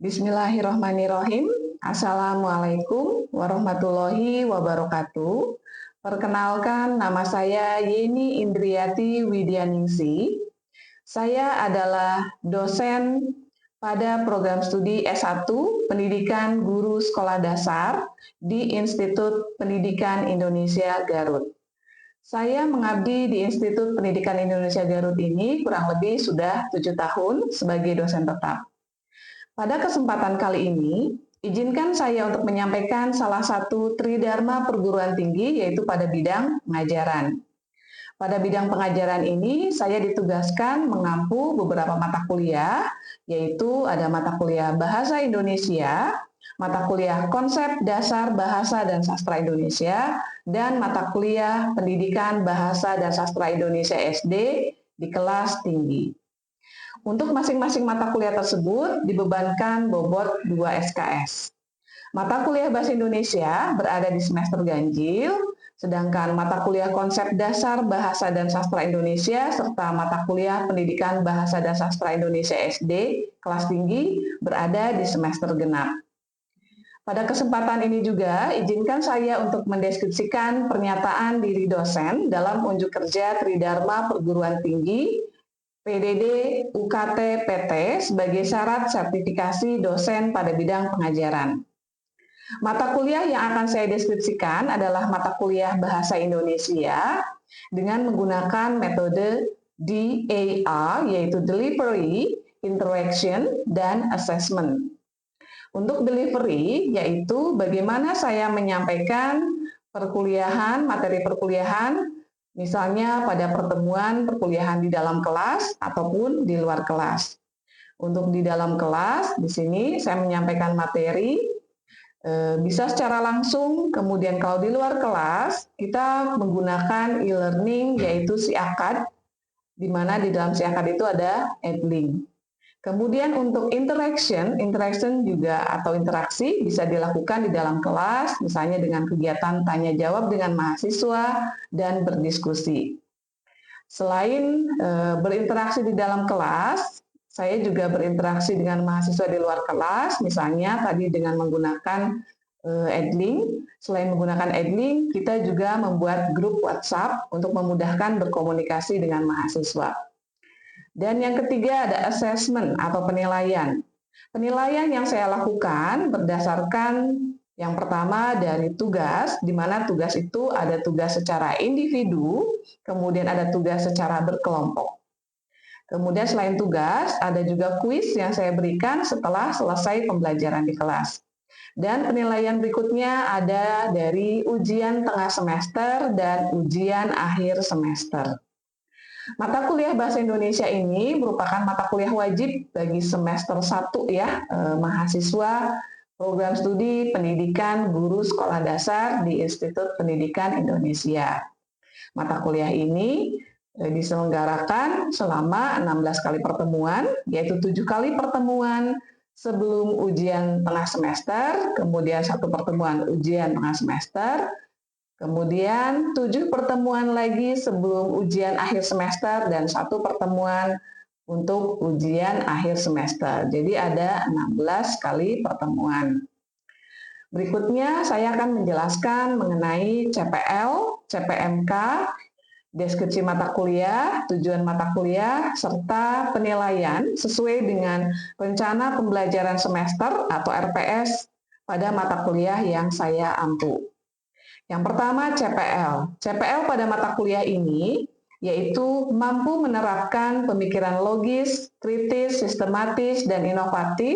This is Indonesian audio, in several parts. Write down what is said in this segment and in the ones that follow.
Bismillahirrahmanirrahim. Assalamualaikum warahmatullahi wabarakatuh. Perkenalkan, nama saya Yeni Indriati Widyaningsi. Saya adalah dosen pada program studi S1 Pendidikan Guru Sekolah Dasar di Institut Pendidikan Indonesia Garut. Saya mengabdi di Institut Pendidikan Indonesia Garut ini kurang lebih sudah 7 tahun sebagai dosen tetap. Pada kesempatan kali ini, izinkan saya untuk menyampaikan salah satu tridharma perguruan tinggi, yaitu pada bidang pengajaran. Pada bidang pengajaran ini, saya ditugaskan mengampu beberapa mata kuliah, yaitu ada mata kuliah Bahasa Indonesia, mata kuliah Konsep Dasar Bahasa dan Sastra Indonesia, dan mata kuliah Pendidikan Bahasa dan Sastra Indonesia SD di kelas tinggi. Untuk masing-masing mata kuliah tersebut dibebankan bobot 2 SKS. Mata kuliah Bahasa Indonesia berada di semester ganjil, sedangkan mata kuliah Konsep Dasar Bahasa dan Sastra Indonesia serta mata kuliah Pendidikan Bahasa dan Sastra Indonesia SD kelas tinggi berada di semester genap. Pada kesempatan ini juga, izinkan saya untuk mendeskripsikan pernyataan diri dosen dalam unjuk kerja Tridharma Perguruan Tinggi PDD UKT PT sebagai syarat sertifikasi dosen pada bidang pengajaran. Mata kuliah yang akan saya deskripsikan adalah mata kuliah Bahasa Indonesia dengan menggunakan metode DAR, yaitu Delivery, Interaction, dan Assessment. Untuk delivery, yaitu bagaimana saya menyampaikan perkuliahan, materi perkuliahan, misalnya pada pertemuan perkuliahan di dalam kelas ataupun di luar kelas. Untuk di dalam kelas, di sini saya menyampaikan materi, bisa secara langsung, kemudian kalau di luar kelas, kita menggunakan e-learning yaitu SIAKAD, di mana di dalam SIAKAD itu ada Edlink. Kemudian untuk interaction juga atau interaksi bisa dilakukan di dalam kelas, misalnya dengan kegiatan tanya jawab dengan mahasiswa dan berdiskusi. Selain berinteraksi di dalam kelas, saya juga berinteraksi dengan mahasiswa di luar kelas, misalnya tadi dengan menggunakan Edlink. Selain menggunakan Edlink, kita juga membuat grup WhatsApp untuk memudahkan berkomunikasi dengan mahasiswa. Dan yang ketiga ada assessment atau penilaian. Penilaian yang saya lakukan berdasarkan yang pertama dari tugas, di mana tugas itu ada tugas secara individu, kemudian ada tugas secara berkelompok. Kemudian selain tugas, ada juga kuis yang saya berikan setelah selesai pembelajaran di kelas. Dan penilaian berikutnya ada dari ujian tengah semester dan ujian akhir semester. Mata kuliah Bahasa Indonesia ini merupakan mata kuliah wajib bagi semester 1 ya, mahasiswa program studi Pendidikan Guru Sekolah Dasar di Institut Pendidikan Indonesia. Mata kuliah ini diselenggarakan selama 16 kali pertemuan, yaitu 7 kali pertemuan sebelum ujian tengah semester, kemudian 1 pertemuan ujian tengah semester, kemudian 7 pertemuan lagi sebelum ujian akhir semester dan 1 pertemuan untuk ujian akhir semester. Jadi ada 16 kali pertemuan. Berikutnya saya akan menjelaskan mengenai CPL, CPMK, deskripsi mata kuliah, tujuan mata kuliah, serta penilaian sesuai dengan rencana pembelajaran semester atau RPS pada mata kuliah yang saya ampu. Yang pertama CPL. CPL pada mata kuliah ini yaitu mampu menerapkan pemikiran logis, kritis, sistematis, dan inovatif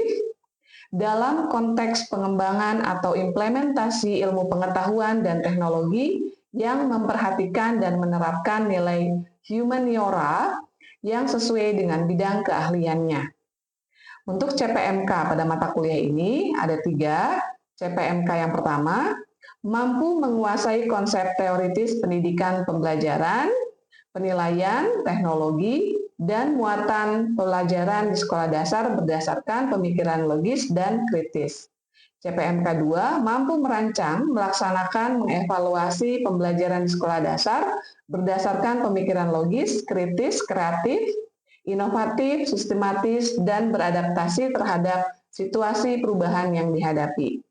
dalam konteks pengembangan atau implementasi ilmu pengetahuan dan teknologi yang memperhatikan dan menerapkan nilai humaniora yang sesuai dengan bidang keahliannya. Untuk CPMK pada mata kuliah ini ada 3. CPMK yang pertama, mampu menguasai konsep teoritis pendidikan pembelajaran, penilaian, teknologi, dan muatan pelajaran di sekolah dasar berdasarkan pemikiran logis dan kritis. CPMK 2 mampu merancang, melaksanakan, mengevaluasi pembelajaran di sekolah dasar berdasarkan pemikiran logis, kritis, kreatif, inovatif, sistematis, dan beradaptasi terhadap situasi perubahan yang dihadapi.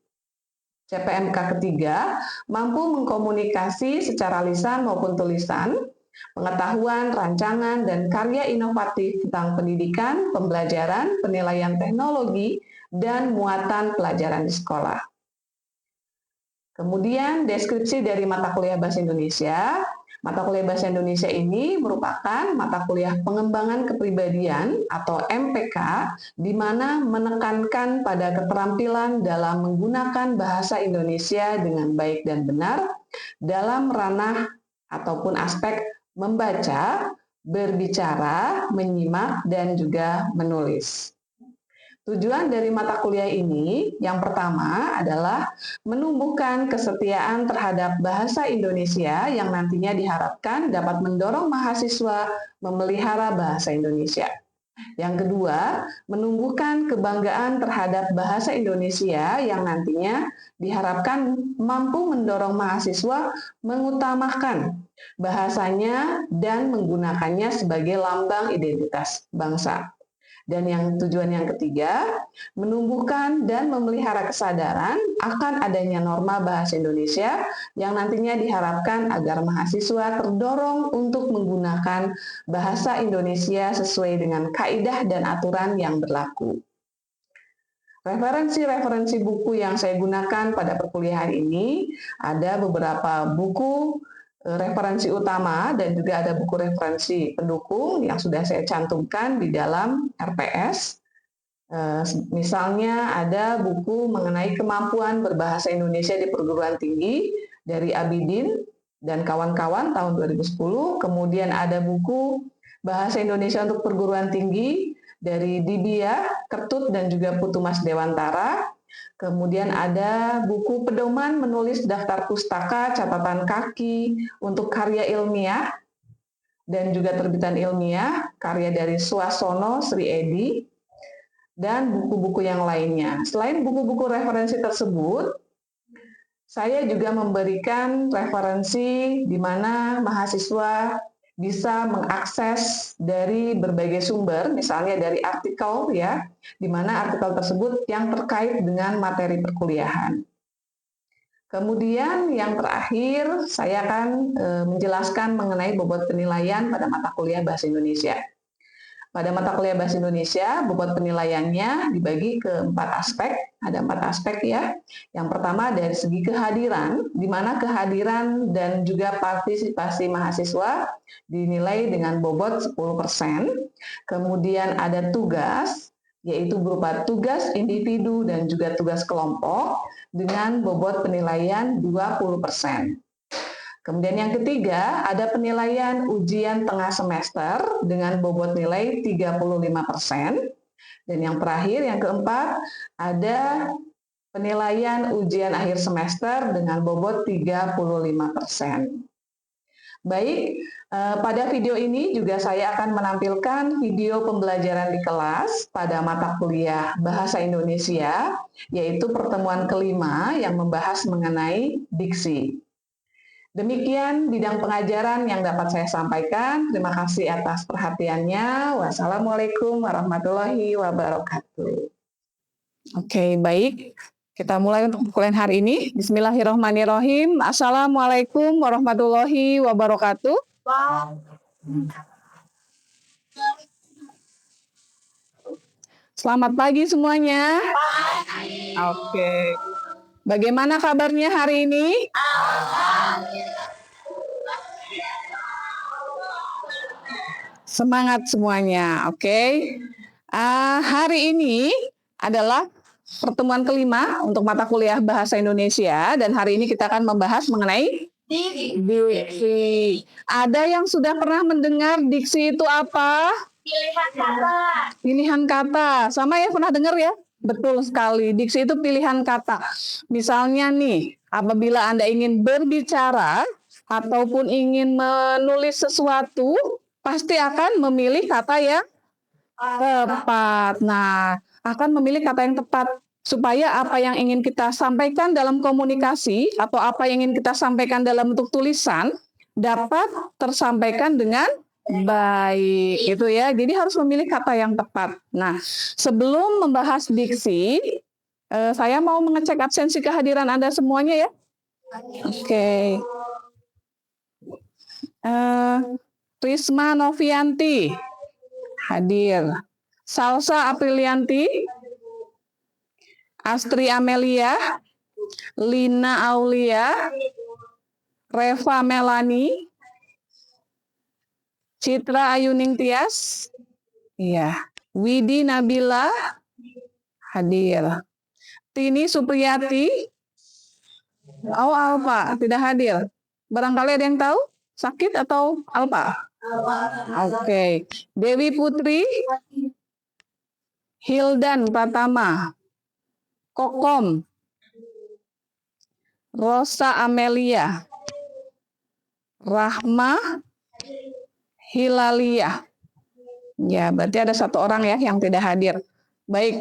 CPMK ketiga, mampu mengkomunikasi secara lisan maupun tulisan, pengetahuan, rancangan, dan karya inovatif tentang pendidikan, pembelajaran, penilaian teknologi, dan muatan pelajaran di sekolah. Kemudian deskripsi dari mata kuliah Bahasa Indonesia. Mata kuliah Bahasa Indonesia ini merupakan mata kuliah pengembangan kepribadian atau MPK, di mana menekankan pada keterampilan dalam menggunakan bahasa Indonesia dengan baik dan benar dalam ranah ataupun aspek membaca, berbicara, menyimak, dan juga menulis. Tujuan dari mata kuliah ini yang pertama adalah menumbuhkan kesetiaan terhadap bahasa Indonesia yang nantinya diharapkan dapat mendorong mahasiswa memelihara bahasa Indonesia. Yang kedua, menumbuhkan kebanggaan terhadap bahasa Indonesia yang nantinya diharapkan mampu mendorong mahasiswa mengutamakan bahasanya dan menggunakannya sebagai lambang identitas bangsa. Dan yang tujuan yang ketiga, menumbuhkan dan memelihara kesadaran akan adanya norma bahasa Indonesia yang nantinya diharapkan agar mahasiswa terdorong untuk menggunakan bahasa Indonesia sesuai dengan kaidah dan aturan yang berlaku. Referensi-referensi buku yang saya gunakan pada perkuliahan ini ada beberapa buku referensi utama dan juga ada buku referensi pendukung yang sudah saya cantumkan di dalam RPS. Misalnya ada buku mengenai kemampuan berbahasa Indonesia di perguruan tinggi dari Abidin dan kawan-kawan tahun 2010. Kemudian ada buku Bahasa Indonesia untuk Perguruan Tinggi dari Dibia, Ketut, dan juga Putumas Dewantara. Kemudian ada buku pedoman menulis daftar pustaka catatan kaki untuk karya ilmiah dan juga terbitan ilmiah, karya dari Suasono Sri Edi, dan buku-buku yang lainnya. Selain buku-buku referensi tersebut, saya juga memberikan referensi di mana mahasiswa bisa mengakses dari berbagai sumber, misalnya dari artikel ya, di mana artikel tersebut yang terkait dengan materi perkuliahan. Kemudian yang terakhir saya akan menjelaskan mengenai bobot penilaian pada mata kuliah Bahasa Indonesia. Pada mata kuliah Bahasa Indonesia, bobot penilaiannya dibagi ke 4 aspek. Ada 4 aspek ya. Yang pertama dari segi kehadiran, di mana kehadiran dan juga partisipasi mahasiswa dinilai dengan bobot 10%. Kemudian ada tugas, yaitu berupa tugas individu dan juga tugas kelompok dengan bobot penilaian 20%. Kemudian yang ketiga, ada penilaian ujian tengah semester dengan bobot nilai 35%. Dan yang terakhir, yang keempat, ada penilaian ujian akhir semester dengan bobot 35%. Baik, pada video ini juga saya akan menampilkan video pembelajaran di kelas pada mata kuliah Bahasa Indonesia, yaitu pertemuan kelima yang membahas mengenai diksi. Demikian bidang pengajaran yang dapat saya sampaikan. Terima kasih atas perhatiannya. Wassalamualaikum warahmatullahi wabarakatuh. Oke, baik. Kita mulai untuk perkuliahan hari ini. Bismillahirrahmanirrahim. Assalamualaikum warahmatullahi wabarakatuh. Selamat pagi semuanya. Oke. Bagaimana kabarnya hari ini? Semangat semuanya, oke. Hari ini adalah pertemuan kelima untuk mata kuliah Bahasa Indonesia dan hari ini kita akan membahas mengenai diksi. Ada yang sudah pernah mendengar diksi itu apa? Pilihan kata. Pilihan kata, sama ya pernah dengar ya? Betul sekali, diksi itu pilihan kata. Misalnya nih, apabila Anda ingin berbicara ataupun ingin menulis sesuatu, pasti akan memilih kata yang tepat. Nah, akan memilih kata yang tepat supaya apa yang ingin kita sampaikan dalam komunikasi atau apa yang ingin kita sampaikan dalam bentuk tulisan dapat tersampaikan dengan Baik, itu ya. Jadi harus memilih kata yang tepat. Nah, sebelum membahas diksi, saya mau mengecek absensi kehadiran Anda semuanya ya. Oke. Risma Novianti hadir. Salsa Aprilianti, Astri Amelia, Lina Aulia, Reva Melani, Citra Ayuning Tias, iya. Widi Nabila hadir. Tini Supriyati, oh Alfa tidak hadir. Barangkali ada yang tahu sakit atau Alfa? Oke. Dewi Putri, Hildan Pratama, Kokom, Rosa Amelia, Rahma Hilalia. Ya, berarti ada satu orang ya yang tidak hadir. Baik,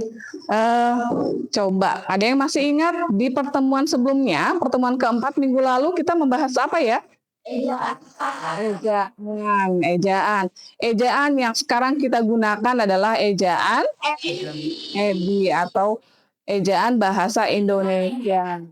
coba ada yang masih ingat di pertemuan sebelumnya, pertemuan keempat minggu lalu kita membahas apa ya? Ejaan. Ejaan yang sekarang kita gunakan adalah ejaan EBI atau ejaan bahasa Indonesia.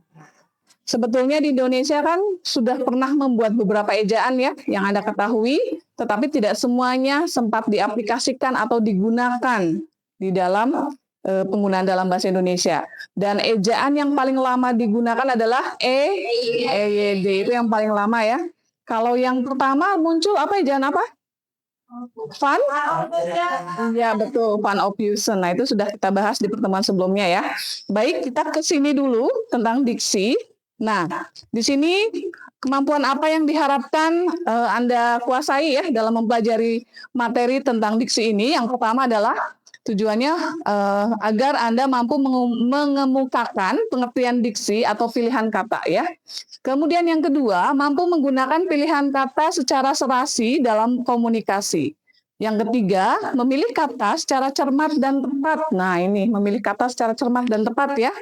Sebetulnya di Indonesia kan sudah pernah membuat beberapa ejaan ya yang Anda ketahui, tetapi tidak semuanya sempat diaplikasikan atau digunakan di dalam penggunaan dalam bahasa Indonesia. Dan ejaan yang paling lama digunakan adalah EYD, itu yang paling lama ya. Kalau yang pertama muncul apa ejaan apa? Fun? Ya betul, fun obfusion. Nah itu sudah kita bahas di pertemuan sebelumnya ya. Baik, kita ke sini dulu tentang diksi. Nah, di sini kemampuan apa yang diharapkan Anda kuasai ya dalam mempelajari materi tentang diksi ini? Yang pertama adalah tujuannya agar Anda mampu mengemukakan pengertian diksi atau pilihan kata ya. Kemudian yang kedua, mampu menggunakan pilihan kata secara serasi dalam komunikasi. Yang ketiga, memilih kata secara cermat dan tepat. Nah, ini memilih kata secara cermat dan tepat ya.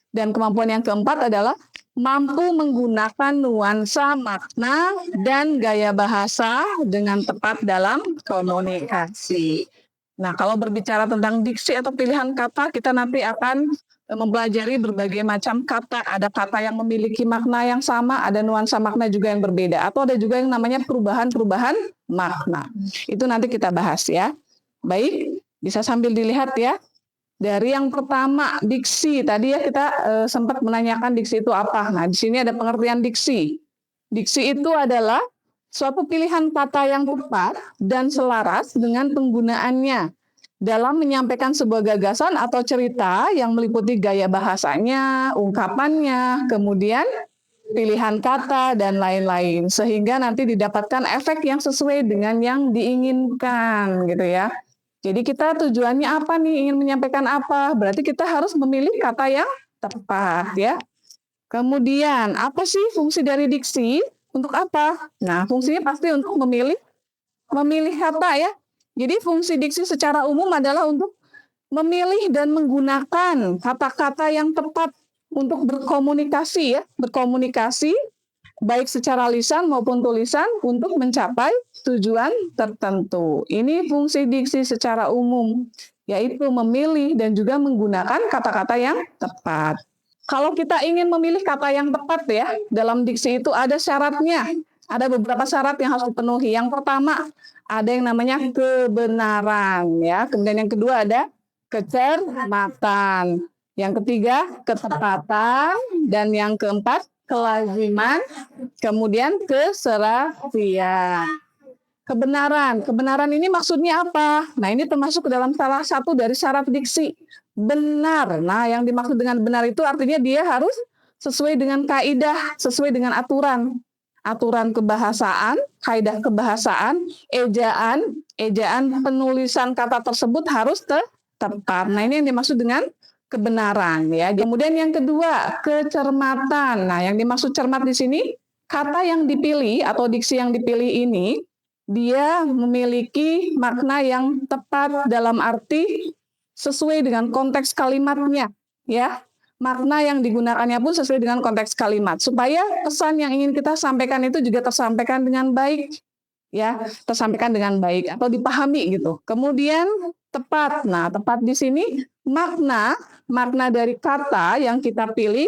Dan kemampuan yang keempat adalah mampu menggunakan nuansa, makna, dan gaya bahasa dengan tepat dalam komunikasi. Nah, kalau berbicara tentang diksi atau pilihan kata, kita nanti akan mempelajari berbagai macam kata. Ada kata yang memiliki makna yang sama, ada nuansa makna juga yang berbeda. Atau ada juga yang namanya perubahan-perubahan makna. Itu nanti kita bahas ya. Baik, bisa sambil dilihat ya. Dari yang pertama, diksi. Tadi ya kita sempat menanyakan diksi itu apa. Nah, di sini ada pengertian diksi. Diksi itu adalah suatu pilihan kata yang tepat dan selaras dengan penggunaannya dalam menyampaikan sebuah gagasan atau cerita yang meliputi gaya bahasanya, ungkapannya, kemudian pilihan kata, dan lain-lain. Sehingga nanti didapatkan efek yang sesuai dengan yang diinginkan gitu ya. Jadi kita tujuannya apa nih, ingin menyampaikan apa? Berarti kita harus memilih kata yang tepat ya. Kemudian apa sih fungsi dari diksi? Untuk apa? Nah, fungsinya pasti untuk memilih kata ya. Jadi fungsi diksi secara umum adalah untuk memilih dan menggunakan kata-kata yang tepat untuk berkomunikasi ya, berkomunikasi baik secara lisan maupun tulisan untuk mencapai tujuan tertentu. Ini fungsi diksi secara umum, yaitu memilih dan juga menggunakan kata-kata yang tepat. Kalau kita ingin memilih kata yang tepat ya, dalam diksi itu ada syaratnya. Ada beberapa syarat yang harus dipenuhi. Yang pertama, ada yang namanya kebenaran ya. Kemudian yang kedua ada kecermatan. Yang ketiga, ketepatan, dan yang keempat, kelaziman, kemudian keserasian. Kebenaran ini maksudnya apa? Nah, ini termasuk ke dalam salah satu dari syarat diksi. Benar. Nah, yang dimaksud dengan benar itu artinya dia harus sesuai dengan kaidah, sesuai dengan aturan kebahasaan, kaidah kebahasaan, ejaan penulisan kata tersebut harus tepat. Nah, ini yang dimaksud dengan kebenaran ya. Kemudian yang kedua, kecermatan. Nah, yang dimaksud cermat di sini, kata yang dipilih atau diksi yang dipilih ini dia memiliki makna yang tepat dalam arti sesuai dengan konteks kalimatnya ya. Makna yang digunakannya pun sesuai dengan konteks kalimat supaya pesan yang ingin kita sampaikan itu juga tersampaikan dengan baik ya tersampaikan dengan baik atau dipahami gitu. Kemudian tepat. Nah, tepat di sini makna dari kata yang kita pilih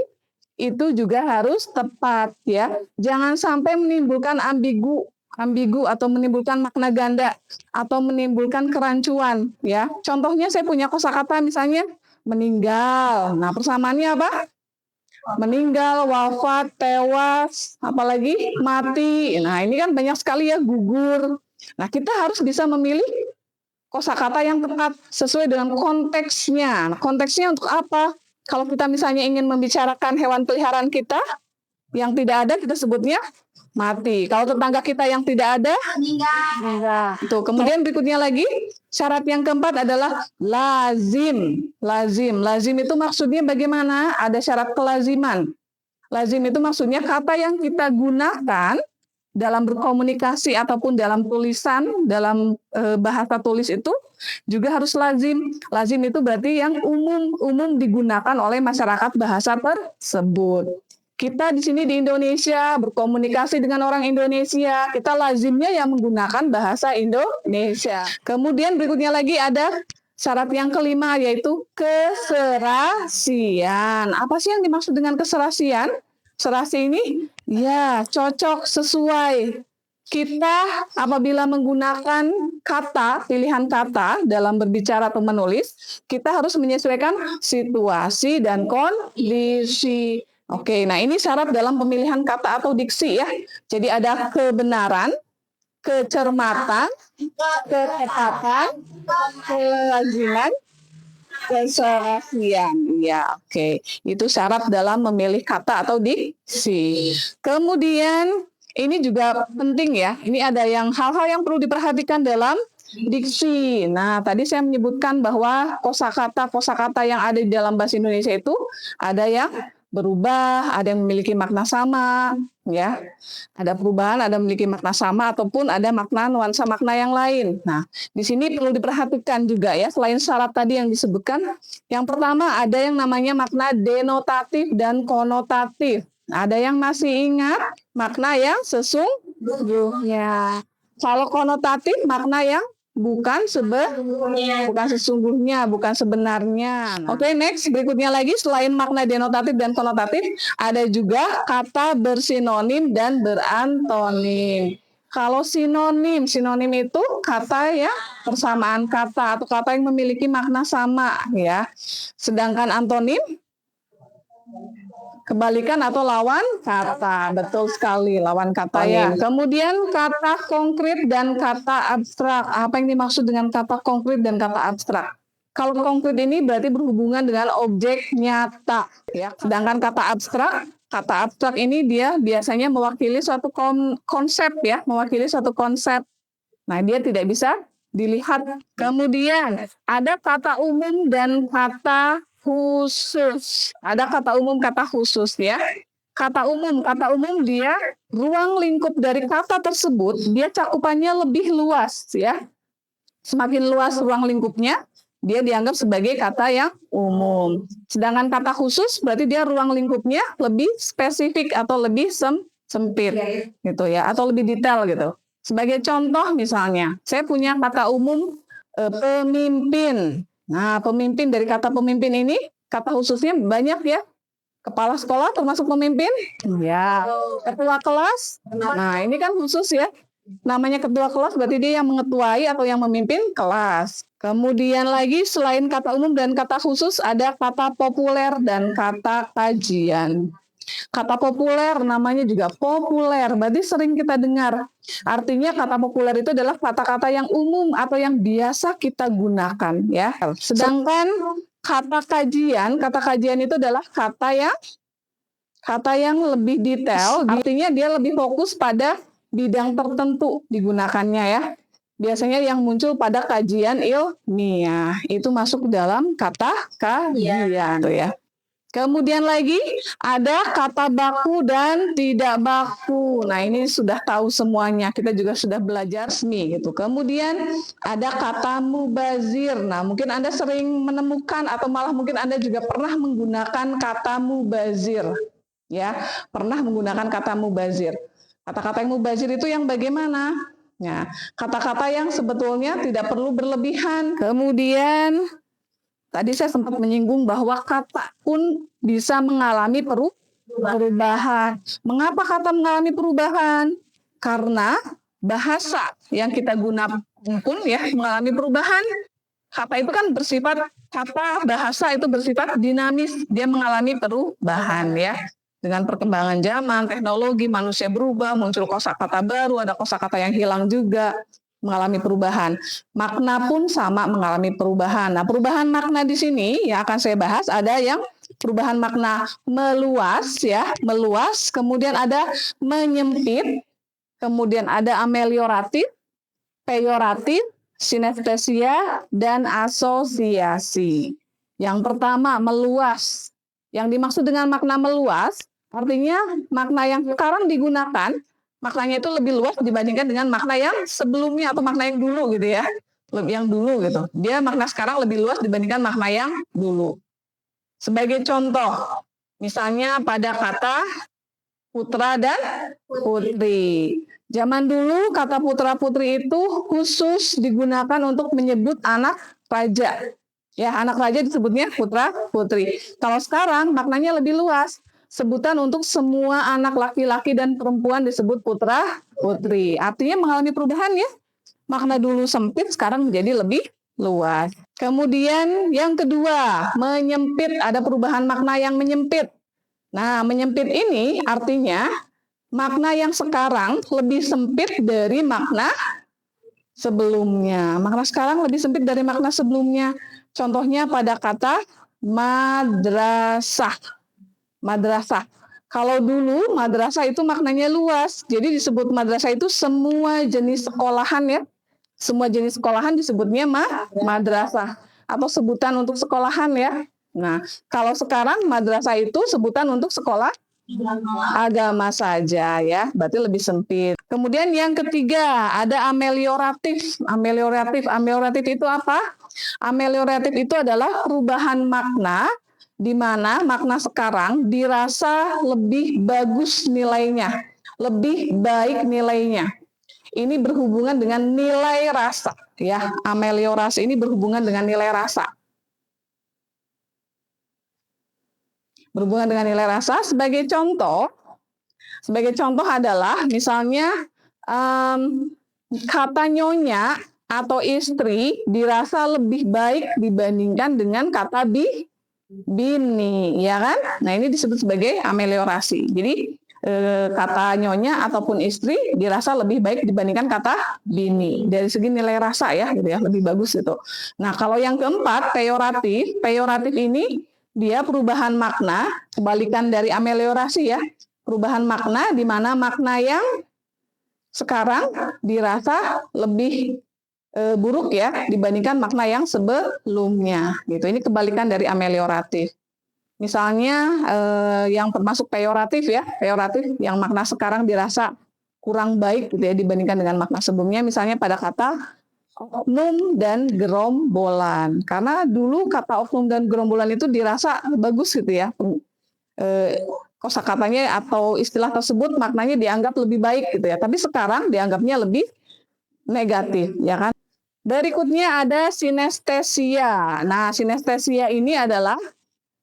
itu juga harus tepat ya. Jangan sampai menimbulkan ambigu atau menimbulkan makna ganda atau menimbulkan kerancuan ya. Contohnya saya punya kosakata misalnya meninggal. Nah, persamaannya apa? Meninggal, wafat, tewas, apalagi mati. Nah, ini kan banyak sekali ya, gugur. Nah, kita harus bisa memilih kosakata yang tepat sesuai dengan konteksnya. Nah, konteksnya untuk apa? Kalau kita misalnya ingin membicarakan hewan peliharaan kita yang tidak ada, kita sebutnya mati. Kalau tetangga kita yang tidak ada, meninggal. Tuh, kemudian berikutnya lagi, syarat yang keempat adalah lazim. Lazim itu maksudnya bagaimana? Ada syarat kelaziman. Lazim itu maksudnya kata yang kita gunakan dalam berkomunikasi ataupun dalam tulisan, dalam bahasa tulis itu juga harus lazim. Lazim itu berarti yang umum digunakan oleh masyarakat bahasa tersebut. Kita di sini di Indonesia berkomunikasi dengan orang Indonesia, kita lazimnya yang menggunakan bahasa Indonesia. Kemudian berikutnya lagi ada syarat yang kelima yaitu keserasian. Apa sih yang dimaksud dengan keserasian? Serasi ini ya cocok sesuai. Kita apabila menggunakan kata, pilihan kata dalam berbicara atau menulis, kita harus menyesuaikan situasi dan kondisi. Oke, nah ini syarat dalam pemilihan kata atau diksi ya. Jadi ada kebenaran, kecermatan, ketepatan, kelaziman, keserasian. Ya, oke. Itu syarat dalam memilih kata atau diksi. Kemudian ini juga penting ya. Ini ada hal-hal yang perlu diperhatikan dalam diksi. Nah, tadi saya menyebutkan bahwa kosakata yang ada di dalam bahasa Indonesia itu ada yang berubah, ada yang memiliki makna sama, ya. Ada perubahan, ada memiliki makna sama ataupun ada makna nuansa makna yang lain. Nah, di sini perlu diperhatikan juga ya, selain syarat tadi yang disebutkan, yang pertama ada yang namanya makna denotatif dan konotatif. Ada yang masih ingat makna yang sesungguhnya. Kalau konotatif makna yang bukan sesungguhnya, bukan sebenarnya. Oke, next berikutnya lagi selain makna denotatif dan konotatif, ada juga kata bersinonim dan berantonim. Kalau sinonim itu kata ya persamaan kata atau kata yang memiliki makna sama ya. Sedangkan antonim kebalikan atau lawan kata. Betul sekali, lawan kata ya. Kemudian kata konkret dan kata abstrak. Apa yang dimaksud dengan kata konkret dan kata abstrak? Kalau konkret ini berarti berhubungan dengan objek nyata ya. Sedangkan kata abstrak ini dia biasanya mewakili suatu konsep ya, mewakili suatu konsep. Nah, dia tidak bisa dilihat. Kemudian ada kata umum dan kata khusus. Ada kata umum, kata khusus ya. Kata umum dia ruang lingkup dari kata tersebut, dia cakupannya lebih luas ya. Semakin luas ruang lingkupnya, dia dianggap sebagai kata yang umum. Sedangkan kata khusus berarti dia ruang lingkupnya lebih spesifik atau lebih sempit gitu ya, atau lebih detail gitu. Sebagai contoh misalnya, saya punya kata umum pemimpin. Nah, pemimpin, dari kata pemimpin ini, kata khususnya banyak ya. Kepala sekolah termasuk pemimpin? Ya. Ketua kelas? Nah, ini kan khusus ya. Namanya ketua kelas berarti dia yang mengetuai atau yang memimpin kelas. Kemudian lagi selain kata umum dan kata khusus, ada kata populer dan kata kajian. Kata populer namanya juga populer, berarti sering kita dengar. Artinya kata populer itu adalah kata-kata yang umum atau yang biasa kita gunakan ya. Sedangkan kata kajian itu adalah kata yang lebih detail, artinya dia lebih fokus pada bidang tertentu digunakannya ya. Biasanya yang muncul pada kajian ilmiah itu masuk dalam kata kajian tuh ya. Kemudian lagi ada kata baku dan tidak baku. Nah, ini sudah tahu semuanya. Kita juga sudah belajar resmi gitu. Kemudian ada kata mubazir. Nah, mungkin Anda sering menemukan atau malah mungkin Anda juga pernah menggunakan kata mubazir. Ya, pernah menggunakan kata mubazir. Kata-kata yang mubazir itu yang bagaimana? Nah, kata-kata yang sebetulnya tidak perlu berlebihan. Kemudian tadi saya sempat menyinggung bahwa kata pun bisa mengalami perubahan. Mengapa kata mengalami perubahan? Karena bahasa yang kita gunakan pun ya mengalami perubahan. Kata itu kan kata bahasa itu bersifat dinamis, dia mengalami perubahan ya. Dengan perkembangan zaman, teknologi, manusia berubah, muncul kosakata baru, ada kosakata yang hilang juga, mengalami perubahan. Makna pun sama mengalami perubahan. Nah, perubahan makna di sini yang akan saya bahas ada yang perubahan makna meluas ya, meluas, kemudian ada menyempit, kemudian ada amelioratif, peyoratif, sinestesia, dan asosiasi. Yang pertama, meluas. Yang dimaksud dengan makna meluas, artinya makna yang sekarang digunakan, maknanya itu lebih luas dibandingkan dengan makna yang sebelumnya atau makna yang dulu gitu ya. Yang dulu gitu. Dia makna sekarang lebih luas dibandingkan makna yang dulu. Sebagai contoh, misalnya pada kata putra dan putri. Zaman dulu kata putra putri itu khusus digunakan untuk menyebut anak raja. Ya, anak raja disebutnya putra putri. Kalau sekarang maknanya lebih luas. Sebutan untuk semua anak laki-laki dan perempuan disebut putra putri. Artinya mengalami perubahan ya. Makna dulu sempit sekarang menjadi lebih luas. Kemudian yang kedua, menyempit. Ada perubahan makna yang menyempit. Nah, menyempit ini artinya makna yang sekarang lebih sempit dari makna sebelumnya. Makna sekarang lebih sempit dari makna sebelumnya. Contohnya pada kata madrasah. Madrasah. Kalau dulu madrasah itu maknanya luas. Jadi disebut madrasah itu semua jenis sekolahan ya. Semua jenis sekolahan disebutnya madrasah. Atau sebutan untuk sekolahan ya. Nah, kalau sekarang madrasah itu sebutan untuk sekolah agama saja ya, berarti lebih sempit. Kemudian yang ketiga ada amelioratif. Amelioratif itu apa? Amelioratif itu adalah perubahan makna di mana makna sekarang dirasa lebih bagus nilainya, lebih baik nilainya. Ini berhubungan dengan nilai rasa ya. Ameliorasi ini berhubungan dengan nilai rasa. Berhubungan dengan nilai rasa sebagai contoh adalah misalnya kata nyonya atau istri dirasa lebih baik dibandingkan dengan kata bini, ya kan? Nah, ini disebut sebagai ameliorasi. Jadi kata nyonya ataupun istri dirasa lebih baik dibandingkan kata bini dari segi nilai rasa ya, gitu ya, lebih bagus itu. Nah, kalau yang keempat peyoratif ini dia perubahan makna, kebalikan dari ameliorasi ya. Perubahan makna di mana makna yang sekarang dirasa lebih buruk ya dibandingkan makna yang sebelumnya gitu. Ini kebalikan dari amelioratif. Misalnya yang termasuk peyoratif ya, peyoratif yang makna sekarang dirasa kurang baik gitu ya dibandingkan dengan makna sebelumnya, misalnya pada kata oknum dan gerombolan. Karena dulu kata oknum dan gerombolan itu dirasa bagus gitu ya. Kosakatanya atau istilah tersebut maknanya dianggap lebih baik gitu ya. Tapi sekarang dianggapnya lebih negatif ya kan. Berikutnya ada sinestesia. Nah, sinestesia ini adalah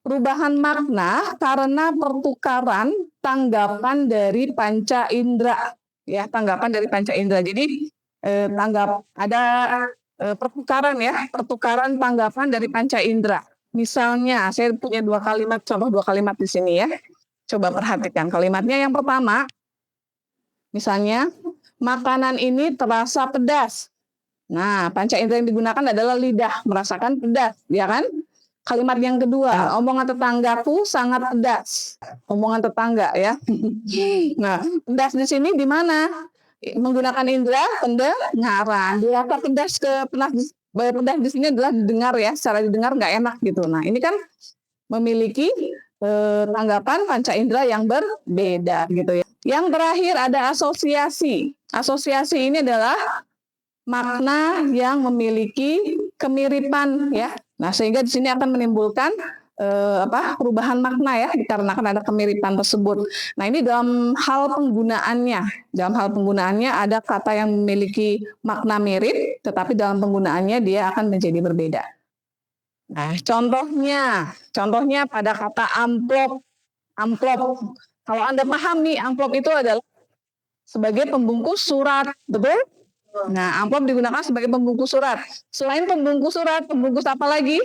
perubahan makna karena pertukaran tanggapan dari panca indera. Ya, tanggapan dari panca indera. Jadi ada pertukaran ya, pertukaran tanggapan dari panca indera. Misalnya, saya punya contoh dua kalimat di sini ya. Coba perhatikan kalimatnya. Yang pertama, misalnya, makanan ini terasa pedas. Nah, panca indera yang digunakan adalah lidah, merasakan pedas, ya kan? Kalimat yang kedua, omongan tetanggaku sangat pedas. Omongan tetangga ya. Nah, pedas di sini di mana? Menggunakan indera pendengaran. Dirasa pedas pedas di sini adalah didengar ya, secara didengar nggak enak gitu. Nah, ini kan memiliki tanggapan panca indera yang berbeda gitu ya. Yang terakhir ada asosiasi. Asosiasi ini adalah makna yang memiliki kemiripan ya. Nah, sehingga di sini akan menimbulkan perubahan makna ya, dikarenakan ada kemiripan tersebut. Nah, ini dalam hal penggunaannya. Dalam hal penggunaannya ada kata yang memiliki makna mirip, tetapi dalam penggunaannya dia akan menjadi berbeda. Nah, contohnya pada kata amplop. Amplop. Kalau Anda paham nih, amplop itu adalah sebagai pembungkus surat, betul? Nah, amplop digunakan sebagai pembungkus surat. Selain pembungkus surat, pembungkus apa lagi?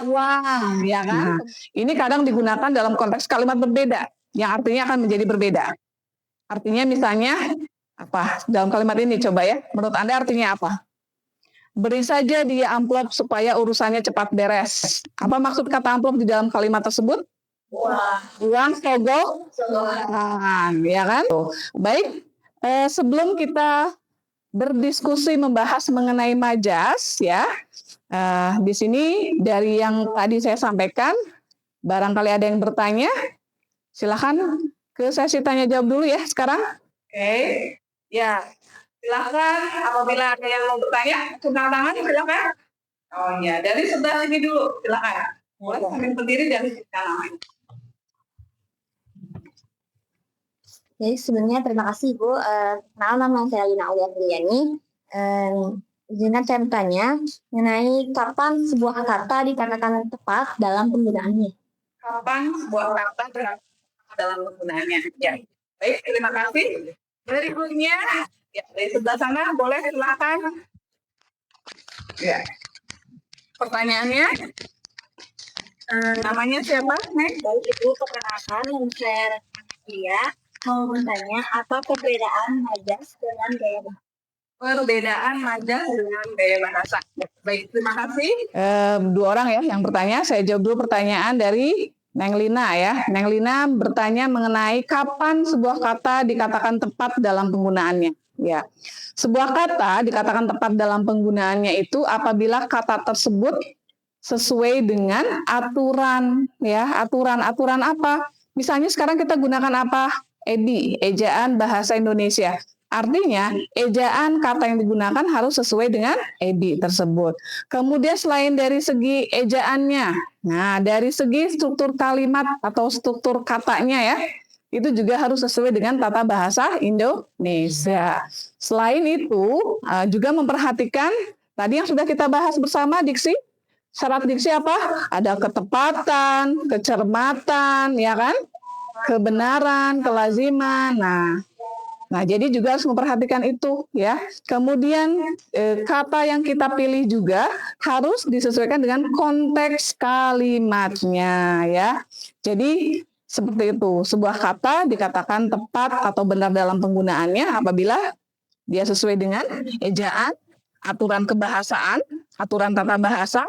Uang, ya kan? Ini kadang digunakan dalam konteks kalimat berbeda, yang artinya akan menjadi berbeda. Artinya misalnya, apa? Dalam kalimat ini coba ya, menurut Anda artinya apa? Beri saja dia amplop supaya urusannya cepat beres. Apa maksud kata amplop di dalam kalimat tersebut? Uang sogokan, ya kan? Baik, sebelum kita berdiskusi membahas mengenai majas, ya, di sini dari yang tadi saya sampaikan, barangkali ada yang bertanya, silakan ke sesi tanya jawab dulu ya sekarang. Oke, ya. Silakan, apabila ada yang mau bertanya, tunggang tangan, silakan. Oh iya, dari sebelah lagi dulu, silakan. Boleh sambil berdiri dari kanan. Jadi sebenarnya terima kasih Bu. Nama saya Lina Aulia Priyani. Izinkan saya bertanya mengenai kapan sebuah kata dikatakan tepat dalam penggunaannya. Kapan sebuah kata dalam penggunaannya? Ya, baik, terima kasih. Berikutnya. Ya, dari sebelah sana boleh silakan. Ya. Pertanyaannya, namanya siapa? Baik, Ibu, perkenalkan yang saya mau bertanya apa perbedaan majas dengan gaya bahasa? Perbedaan majas dengan gaya bahasa. Baik, terima kasih. Dua orang ya yang bertanya. Saya jawab dulu pertanyaan dari Neng Lina ya. Neng Lina bertanya mengenai kapan sebuah kata dikatakan tepat dalam penggunaannya. Ya, sebuah kata dikatakan tepat dalam penggunaannya itu apabila kata tersebut sesuai dengan aturan, ya, aturan apa? Misalnya sekarang kita gunakan apa? EBI, ejaan bahasa Indonesia. Artinya ejaan kata yang digunakan harus sesuai dengan EBI tersebut. Kemudian selain dari segi ejaannya, nah dari segi struktur kalimat atau struktur katanya ya, itu juga harus sesuai dengan tata bahasa Indonesia. Selain itu, juga memperhatikan tadi yang sudah kita bahas bersama diksi. Syarat diksi apa? Ada ketepatan, kecermatan, ya kan? Kebenaran, kelaziman. Nah, jadi juga harus memperhatikan itu, ya. Kemudian kata yang kita pilih juga harus disesuaikan dengan konteks kalimatnya, ya. Jadi seperti itu, sebuah kata dikatakan tepat atau benar dalam penggunaannya apabila dia sesuai dengan ejaan, aturan kebahasaan, aturan tata bahasa,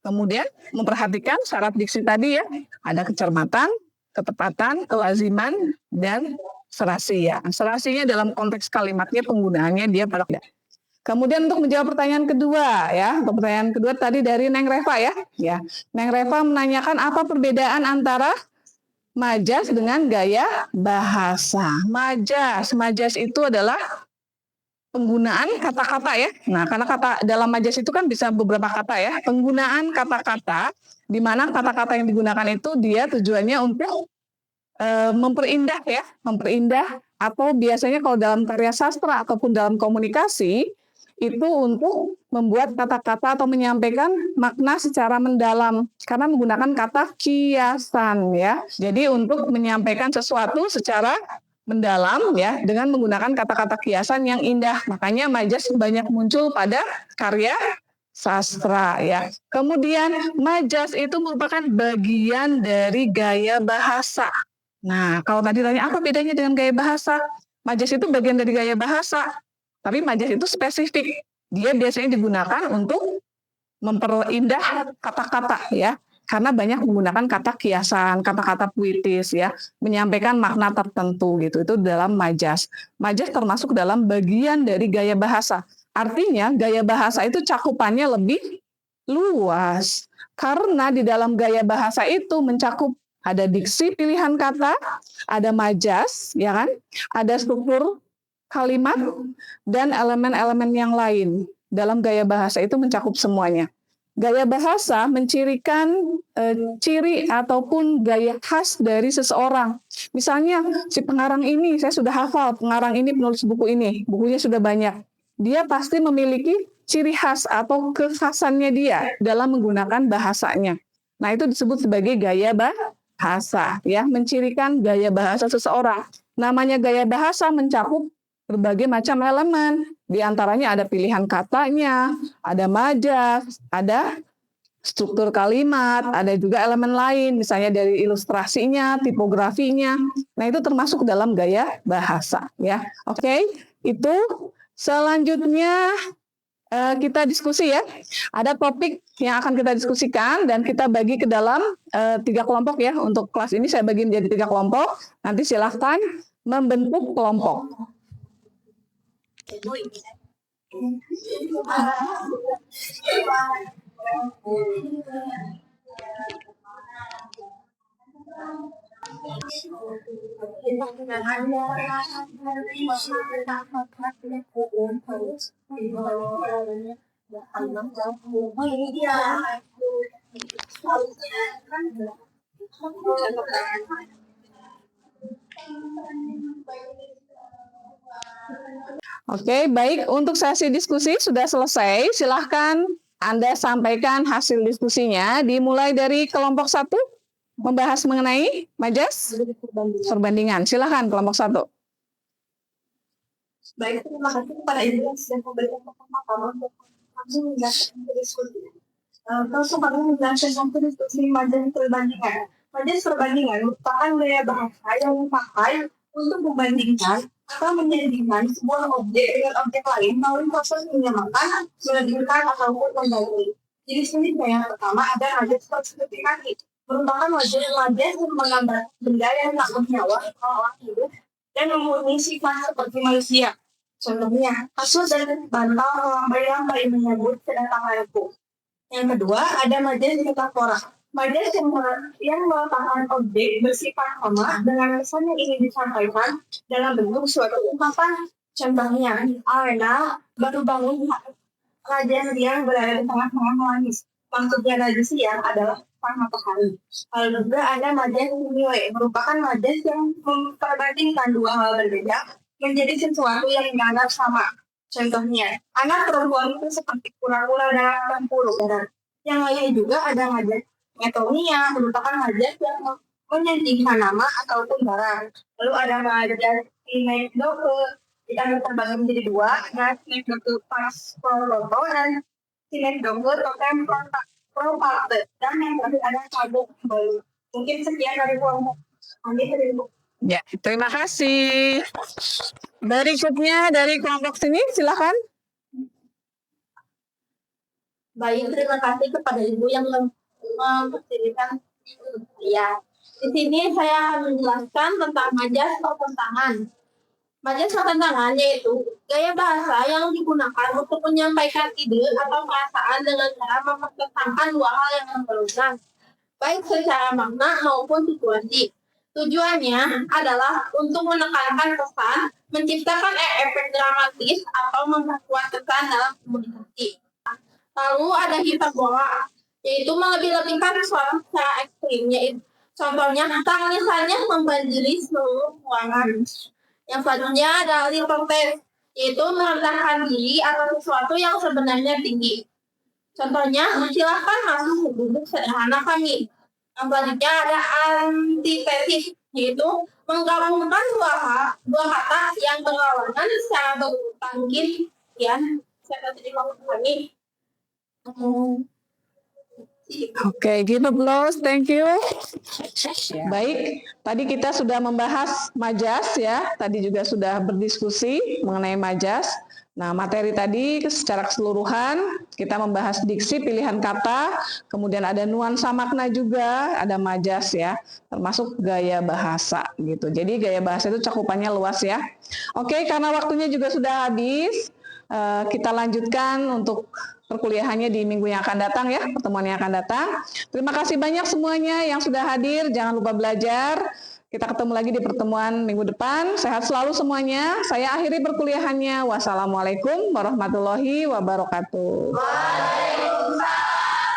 kemudian memperhatikan syarat diksi tadi ya, ada kecermatan, ketepatan, kelaziman, dan serasi ya. Serasinya dalam konteks kalimatnya penggunaannya dia pada. Kemudian untuk menjawab pertanyaan kedua ya, untuk pertanyaan kedua tadi dari Neng Reva ya. Neng Reva menanyakan apa perbedaan antara majas dengan gaya bahasa. Majas itu adalah penggunaan kata-kata ya. Nah, karena kata dalam majas itu kan bisa beberapa kata ya. Penggunaan kata-kata di mana kata-kata yang digunakan itu dia tujuannya untuk memperindah ya, memperindah atau biasanya kalau dalam karya sastra ataupun dalam komunikasi itu untuk membuat kata-kata atau menyampaikan makna secara mendalam karena menggunakan kata kiasan ya. Jadi untuk menyampaikan sesuatu secara mendalam ya dengan menggunakan kata-kata kiasan yang indah. Makanya majas banyak muncul pada karya sastra ya. Kemudian majas itu merupakan bagian dari gaya bahasa. Nah, kalau tadi tanya apa bedanya dengan gaya bahasa? Majas itu bagian dari gaya bahasa. Tapi majas itu spesifik. Dia biasanya digunakan untuk memperindah kata-kata ya. Karena banyak menggunakan kata kiasan, kata-kata puitis ya, menyampaikan makna tertentu gitu. Itu dalam majas. Majas termasuk dalam bagian dari gaya bahasa. Artinya gaya bahasa itu cakupannya lebih luas. Karena di dalam gaya bahasa itu mencakup ada diksi pilihan kata, ada majas, ya kan? Ada struktur kalimat dan elemen-elemen yang lain. Dalam gaya bahasa itu mencakup semuanya. Gaya bahasa mencirikan ciri ataupun gaya khas dari seseorang. Misalnya si pengarang ini, saya sudah hafal pengarang ini penulis buku ini, bukunya sudah banyak. Dia pasti memiliki ciri khas atau kekhasannya dia dalam menggunakan bahasanya. Nah, itu disebut sebagai gaya bahasa, ya, mencirikan gaya bahasa seseorang. Namanya gaya bahasa mencakup berbagai macam elemen. Di antaranya ada pilihan katanya, ada majas, ada struktur kalimat, ada juga elemen lain, misalnya dari ilustrasinya, tipografinya. Nah, itu termasuk dalam gaya bahasa, ya. Oke, itu selanjutnya kita diskusi ya. Ada topik yang akan kita diskusikan dan kita bagi ke dalam 3 kelompok ya. Untuk kelas ini saya bagi menjadi 3 kelompok. Nanti silahkan membentuk kelompok. Oke, baik. Untuk sesi diskusi sudah selesai. Silahkan Anda sampaikan hasil diskusinya. Dimulai dari kelompok 1, membahas mengenai majas perbandingan. Silahkan kelompok 1. Baik, terima kasih kepada Ibu yang sudah memberikan kesempatan untuk langsung menjelaskan diskusi. Terus kami menjelaskan diskusi majas perbandingan. Majas perbandingan merupakan gaya bahasa yang dipakai untuk membandingkan atau menyandingkan sebuah objek dengan objek lain melalui proses menyamakan, menandingkan ataupun membanding. Jadi sini yang pertama ada majas personifikasi. Merupakan majas yang menggambar benda yang tak bernyawa atau orang hidup dan mempunyai sifat seperti manusia. Contohnya, kasus dan bantal melambai-lambai menyambut kedatanganku. Yang kedua, ada majas metafora. Majas yang meletakkan objek bersifat sama dengan pesan yang ingin disampaikan dalam bentuk suatu ungkapan. Contohnya, Alena baru bangun raja yang berada di tengah-tengah manis. Maksudnya raja siang adalah sang matahari. Lalu juga ada majas nilai, merupakan majas yang memperbandingkan dua hal berbeda menjadi sesuatu yang dianggap sama. Contohnya, anak perempuan itu seperti kura-kura dalam 60. Yang lain juga ada majas metonia, merupakan majas yang menjanjikan nama ataupun barang. Lalu ada majas sinekdoke, kita terbagi menjadi 2, ada sinekdoke pas prologo dan sinekdoke totem propaganda, dan yang terakhir ada cabut baru. Mungkin sekian dari kelompok. Ya, terima kasih. Berikutnya dari kelompok sini, silakan. Baik, terima kasih kepada Ibu yang mempersilahkan ya. Di sini saya menjelaskan tentang majas pertentangan. Majas pertentangan yaitu gaya bahasa yang digunakan untuk menyampaikan ide atau perasaan dengan cara mempertentangkan dua hal yang berlawanan, baik secara makna maupun situasi. Tujuannya adalah untuk menekankan pesan, menciptakan efek dramatis, atau memperkuat kesan dalam komunikasi. Lalu ada hiperbola, yaitu melebih-lebihkan sesuatu secara ekstrim, yaitu contohnya tangisannya membanjiri seluruh ruangan. Yang selanjutnya ada hipertes, yaitu merendahkan diri atau sesuatu yang sebenarnya tinggi. Contohnya, silahkan masuk duduk sederhana kami. Yang selanjutnya ada antitesis, yaitu menggabungkan dua kata yang berlawanan secara beruntangkin. Ya, saya tadi mau lagi. Oke, give applause, thank you. Baik, tadi kita sudah membahas majas ya, tadi juga sudah berdiskusi mengenai majas. Nah, materi tadi secara keseluruhan kita membahas diksi, pilihan kata, kemudian ada nuansa makna juga, ada majas ya, termasuk gaya bahasa gitu. Jadi gaya bahasa itu cakupannya luas ya. Oke, karena waktunya juga sudah habis, kita lanjutkan untuk perkuliahannya di minggu yang akan datang ya, pertemuan yang akan datang. Terima kasih banyak semuanya yang sudah hadir, jangan lupa belajar. Kita ketemu lagi di pertemuan minggu depan. Sehat selalu semuanya. Saya akhiri perkuliahannya. Wassalamualaikum warahmatullahi wabarakatuh. Waalaikumsalam.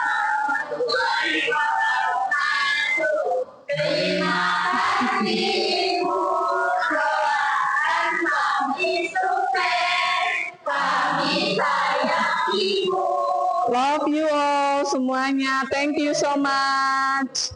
Love you all semuanya. Thank you so much.